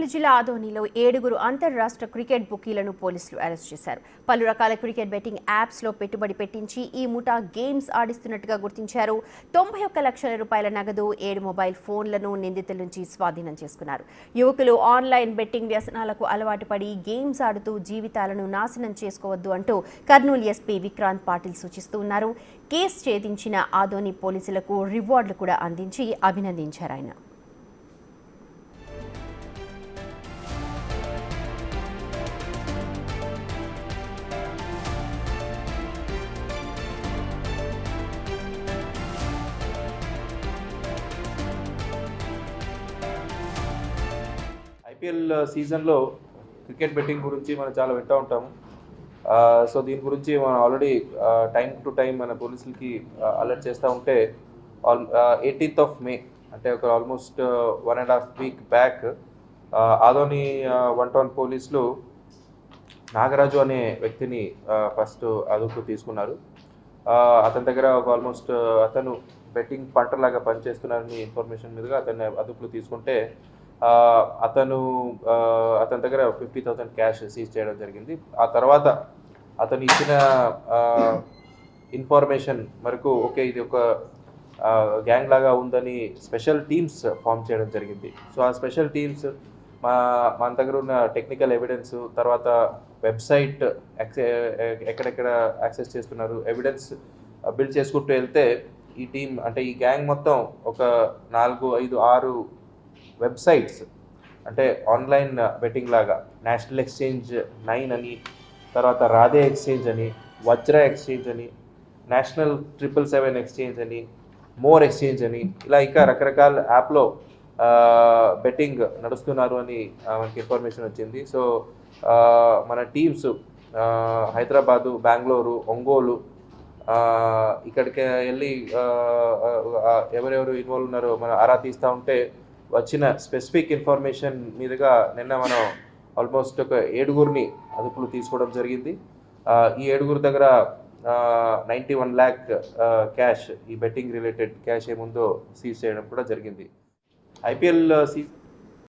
పెద్దపల్లి జిల్లా ఆదోనిలో 7 అంతర్రాష్ట్ర క్రికెట్ బుకీలను పోలీసులు అరెస్ట్ చేశారు. పలు రకాల క్రికెట్ బెట్టింగ్ యాప్స్లో పెట్టుబడి పెట్టించి ఈ ముఠా గేమ్స్ ఆడిస్తున్నట్టుగా గుర్తించారు. 91 లక్షల రూపాయల నగదు, 7 మొబైల్ ఫోన్లను నిందితుల నుంచి స్వాధీనం చేసుకున్నారు. యువకులు ఆన్లైన్ బెట్టింగ్ వ్యసనాలకు అలవాటు పడి గేమ్స్ ఆడుతూ జీవితాలను నాశనం చేసుకోవద్దు అంటూ కర్నూలు ఎస్పీ విక్రాంత్ పాటిల్ సూచిస్తూ ఉన్నారు. కేసు ఛేదించిన ఆదోని పోలీసులకు రివార్డులు కూడా అందించి అభినందించారు ఆయన. ఐపీఎల్ సీజన్లో క్రికెట్ బెట్టింగ్ గురించి మనం చాలా వింటూ ఉంటాము. సో దీని గురించి మనం ఆల్రెడీ టైం టు టైం మన పోలీసులకి అలర్ట్ చేస్తూ ఉంటే 18th May అంటే ఒక ఆల్మోస్ట్ 1.5 week బ్యాక్ ఆదోని 1 పోలీసులు నాగరాజు అనే వ్యక్తిని ఫస్ట్ అదుపు తీసుకున్నారు. అతని దగ్గర ఒక ఆల్మోస్ట్ అతను బెట్టింగ్ పంటలాగా పనిచేస్తున్నారని ఇన్ఫర్మేషన్ మీదుగా అతన్ని అదుపులో తీసుకుంటే అతని దగ్గర 50,000 క్యాష్ సీజ్ చేయడం జరిగింది. ఆ తర్వాత అతను ఇచ్చిన ఇన్ఫర్మేషన్ వరకు ఓకే ఇది ఒక గ్యాంగ్ లాగా ఉందని స్పెషల్ టీమ్స్ ఫామ్ చేయడం జరిగింది. సో ఆ స్పెషల్ టీమ్స్ మన దగ్గర ఉన్న టెక్నికల్ ఎవిడెన్స్, తర్వాత వెబ్సైట్ ఎక్కడెక్కడ యాక్సెస్ చేస్తున్నారు ఎవిడెన్స్ బిల్డ్ చేసుకుంటూ వెళ్తే ఈ టీం అంటే ఈ గ్యాంగ్ మొత్తం ఒక 4, 5, 6 వెబ్సైట్స్ అంటే ఆన్లైన్ బెట్టింగ్ లాగా నేషనల్ ఎక్స్చేంజ్ 9 అని, తర్వాత రాధే ఎక్స్చేంజ్ అని, వజ్ర ఎక్స్చేంజ్ అని, నేషనల్ 777 ఎక్స్చేంజ్ అని, మోర్ ఎక్స్చేంజ్ అని, ఇలా ఇంకా రకరకాల యాప్లో బెట్టింగ్ నడుస్తున్నారు అని మనకి ఇన్ఫర్మేషన్ వచ్చింది. సో మన టీమ్స్ హైదరాబాదు, బెంగళూరు, ఒంగోలు ఇక్కడికి వెళ్ళి ఎవరెవరు ఇన్వాల్వ్ ఉన్నారో మనం ఆరా తీస్తూ ఉంటే వచ్చిన స్పెసిఫిక్ ఇన్ఫర్మేషన్ మీదుగా నిన్న మనం ఆల్మోస్ట్ ఒక 7 అదుపులు తీసుకోవడం జరిగింది. ఈ 7 దగ్గర 91 lakh క్యాష్, ఈ బెట్టింగ్ రిలేటెడ్ క్యాష్ ఏముందో సీజ్ చేయడం కూడా జరిగింది. IPL season